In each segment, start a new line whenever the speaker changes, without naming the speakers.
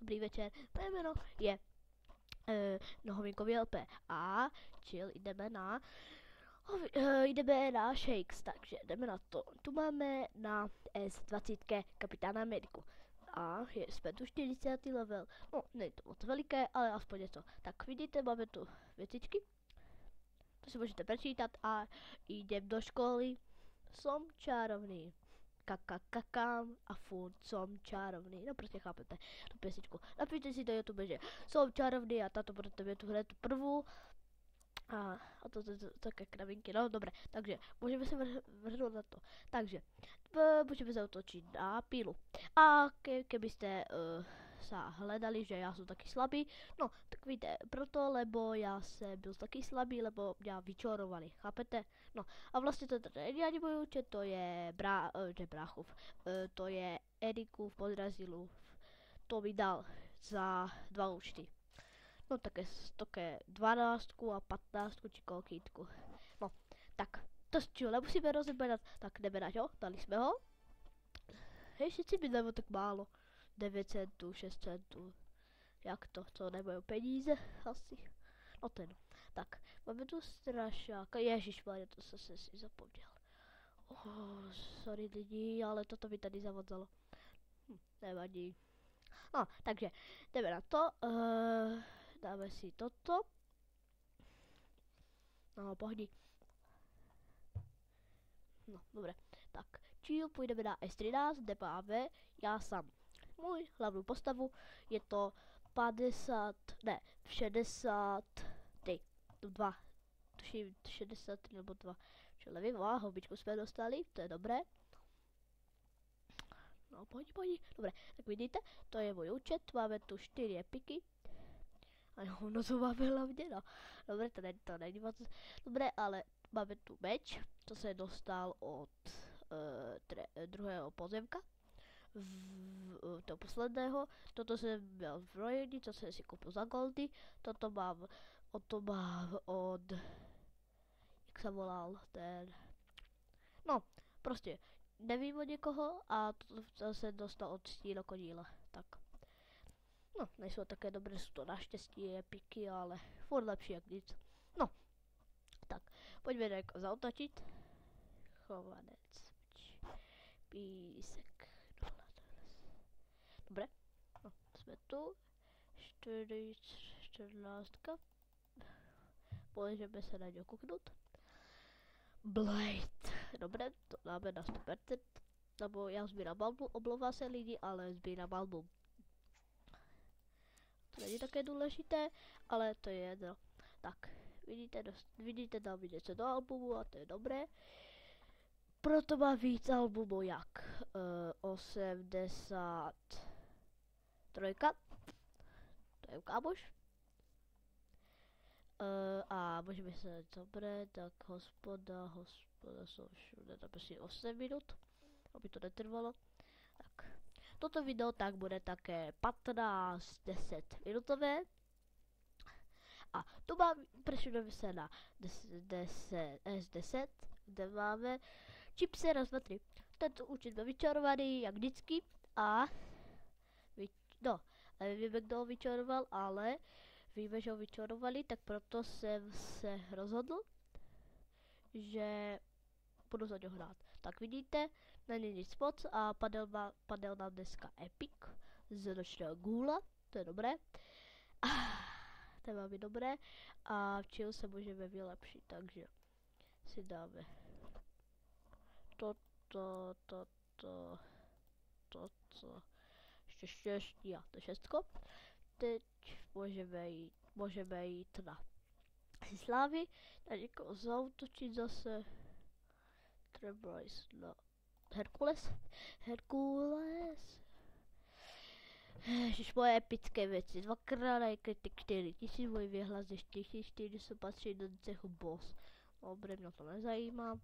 dobrý večer, moje jméno je nohovinkový LP a chill, jdeme na shakes, takže jdeme na to. Tu máme na S20 kapitána Ameriku. A jsme tu 40. level. No, není to moc veliké, ale aspoň je to. Tak vidíte, máme tu věcičky. To si můžete prečítat a jdem do školy. Som čarovný. Kakám a furt som čarovný. No prostě chápete tu pěsičku. Napište si do YouTube, že som čarovný a tato pro tebe tu hned tu prvú. A to také kravinky, no dobré, takže můžeme se vrhnout na to. Takže můžeme zautočit na pílu. A kebyste sa hledali, že já jsem taky slabý, no tak víte, proto, lebo já jsem byl taky slabý, lebo mě vyčorovali, chápete? No a vlastně to není ani můj účet, to je bráchův, to je Erikův podrazilu, to mi dal za 2 účty. No také 12 a 15 či koľkýtku. No, tak, to čo, nemusíme rozeberať, tak jdeme na čo, dali jsme ho. Ještě si mi nebo tak málo, 9 centů, 6 centů, jak to, co nemají peníze, asi. No ten, tak, máme tu strašáka, ježišmarja, to jsem si zapomněl. Sorry lidi, ale toto mi tady zavodzalo. Nevadí. No, takže, jdeme na to, dáme si toto. No, pohodí. No, dobré. Tak, chill, půjdeme na S13, kde máme já sám. Můj hlavní postavu je to 2, tuším 63 nebo 2. Čo nevím, houbičku jsme dostali, to je dobré. No, pohodí. Dobré, tak vidíte, to je můj účet, máme tu 4 epiky. A jo, no to máme hlavně, no. Dobré, to není moc dobré, ale máme tu meč, co se dostal od druhého pozemka. Toho posledného. Toto jsem měl v rojení, co jsem si koupil za goldy. Toto mám od jak se volal ten. No, prostě nevím od někoho a to jsem dostal od Stínokodíla. Tak. No, nejsou také dobré, jsou to naštěstí epiky, ale furt lepší jak nic. No, tak, pojďme jako zautočit. Chovanec, písek. Dobré, no, jsme tu. 14. Můžeme se na něj kouknout. Blade. Dobré, to dáme na 100%. Nebo já sbírám album, omlouvá se lidi, ale sbírám album. To není také důležité, ale to je jedno. Tak, vidíte tam něco do albumu a to je dobré. Proto má víc albumů jak 83. To je kámoš. A můžeme se dobré, tak hospoda jsou všude, tam si 8 minut, aby to netrvalo. Tak. Toto video tak bude také 15-10 minutové. A tu mám, přesuneme se na S10, kde máme čipsy raz, dva, tři. Tento účet byl vyčarovaný, jak vždycky. A nevím, kdo ho vyčaroval, ale víme, že ho vyčarovali, tak proto jsem se rozhodl, že budu za něho hrát. Tak vidíte, není nic moc a padel nám dneska Epic z nočného gůla, to je dobré. To je velmi dobré a v chill se můžeme vylepšit, takže si dáme toto, ještě štěstí a to všechno. Teď můžeme jít na slávy, na někoho zautočit zase. Trebojs, no. Herkules. Ježiš, moje epické věci. 2x najkryty 4000, můj věhlas ještě 1400 patří do cechu boss. Dobré, mě to nezajímá.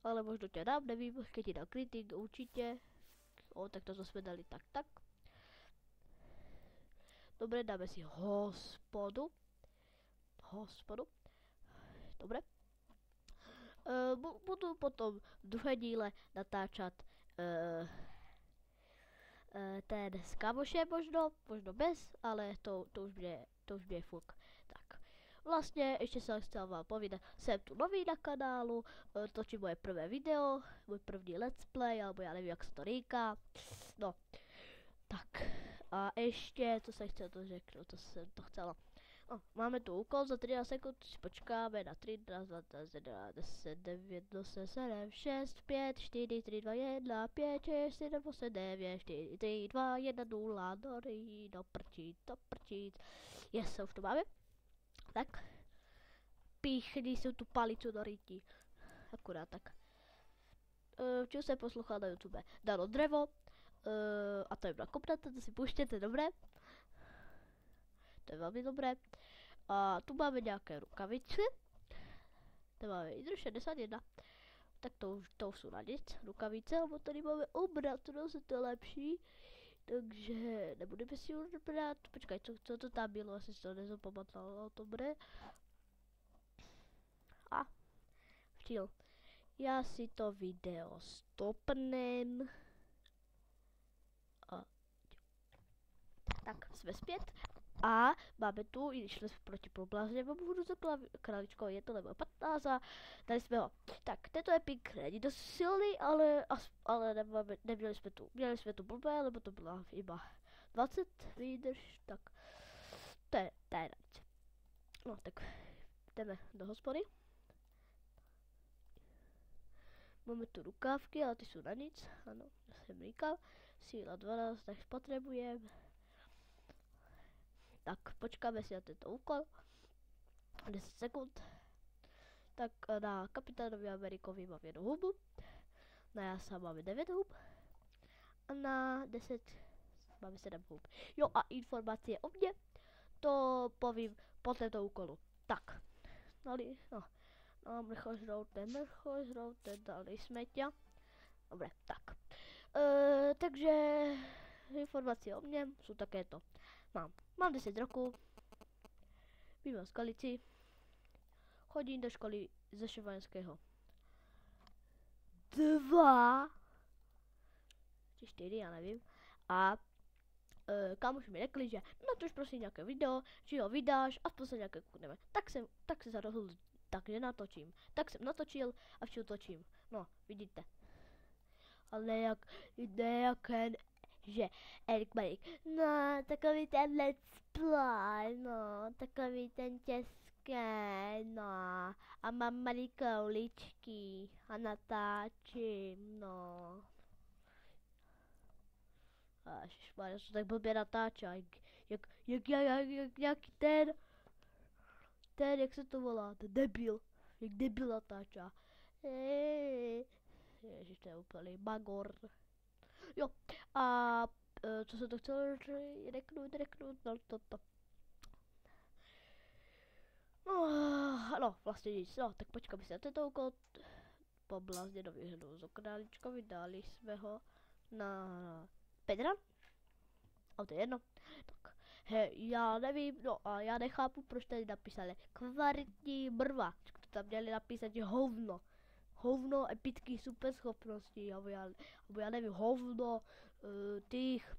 Ale možná tě dám, nevím, keď ti dám kritik, určitě. Tak to jsme dali tak. Dobré, dáme si hospodu. Dobré. Budu potom v druhé díle natáčat ten s kamošem možno bez, ale to už bude fuk. Tak. Vlastně ještě jsem chtěl vám povídat, jsem tu nový na kanálu, točím moje prvé video, můj první let's play, alebo já nevím, jak se to říká. No, tak. A ještě, co jsem chtěl to řeknu, to jsem to chcela. No, máme tu úkol, za 13 sekund si počkáme na 13, 20, 11, 10, 9, 8, 7, 6, 5, 4, 3, 2, 1, 5, 6, 7, 8, 9, 4, 3, 2, 1, 0, do prčíc. Yes, už to máme. Tak. Píchni si tu palicu do ryti. Akurát tak. Čo jsem poslouchal na YouTube? Dalo drevo. A to je byla komnata, to si puštěte, dobré. To je velmi dobré. A tu máme nějaké rukavice. To máme i 61. Tak to už jsou na nic. Rukavice, alebo tady máme obratnost, to je lepší. Takže nebudeme si už brát. Počkej, co to tam bylo, asi si to nezapamatovalo, dobré. A včil. Já si to video stopnem. Tak, jsme zpět. A máme tu, i když jsme proti problázněmu budu za kraličkou, je to level 15 a tady jsme ho. Tak, tento Epic není dost silný, ale měli jsme tu blbé, lebo to byla iba 20 výdrž, tak to je nic. No tak, jdeme do hospody. Máme tu rukávky, ale ty jsou na nic, ano, já jsem říkal. Síla 12, tak potřebujeme. Tak počkáme si na tento úkol. 10 sekund. Tak na kapitánovi Amerikovi mám 1 hubu. Na Jasa máme 9 hub. A na 10 máme 7 hub. Jo a informace o mně to povím po této úkolu. Tak. No, mrcho žrout, ten dali smetě. Dobré, tak. Takže informace o mně jsou také to. Mám 10 roků, bývám v Skalici, chodím do školy ze Šovaňského 2 či 4, já nevím. A kámoš mi řekli, že natoč prosím nějaké video, že ho vydáš a se nějaké koukneme. Tak jsem se rozhodl, takže natočím. Tak jsem natočil a včil točím. No, vidíte. Ale nějaké že Erik Marik, no, takový ten let's play, no, takový ten český, no, a mám malý kouličky a natáčím, no. Ježišmarja, to tak blbě natáčá, jak ten, jak se to volá, ten debil, jak debil natáčá. Ježiš, to je úplný magor. Jo, a co jsem to chtěl řeknout, no to. No, vlastně nic, no, tak počkám si na tento úkol. Poblázně do výhledu z okráličkovi, dali jsme ho na Pedra. A to je jedno. Tak, já nevím, no a já nechápu, proč tady napísali kvalitní brva. To tam měli napísat, že hovno epický super schopností, nebo já nevím, hovno těch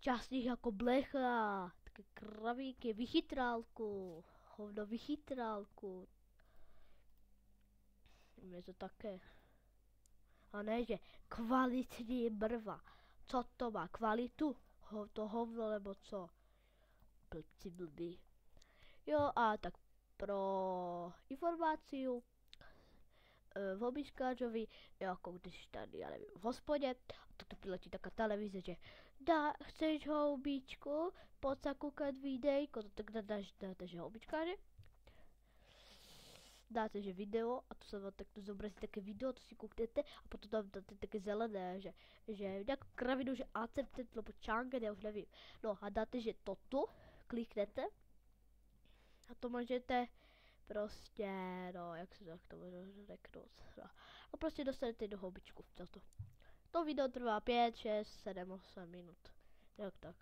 častých jako blecha, také kravíky, hovno vychytrálku. Je to také. A ne, že kvalitní brva. Co to má? Kvalitu? To hovno nebo co? Blbý. Jo a tak pro informaci v hobíčkářovi, jako když tady, já nevím, v hospodě, tak to přiletí taká televize, že chceš hobíčku, pojď se koukat videjko, tak dáte, že hobíčkáře, dáte, že video, a to se vám takto zobrazí také video, to si kouknete, a potom tam dáte také zelené, že nějakou kravinu, že accepted, nebo čangen, já už nevím. No a dáte, že toto, kliknete, a to můžete prostě, no, jak to můžu řeknout, no. A prostě dostanete do hobíčku toto. To video trvá 5, 6, 7, 8 minut. Jak tak.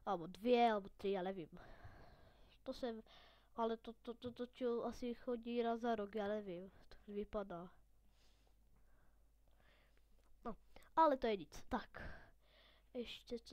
Alebo 2, alebo 3, já nevím. To jsem, ale to točil asi chodí raz za rok, já nevím. Tak vypadá. No, ale to je nic. Tak. ještě co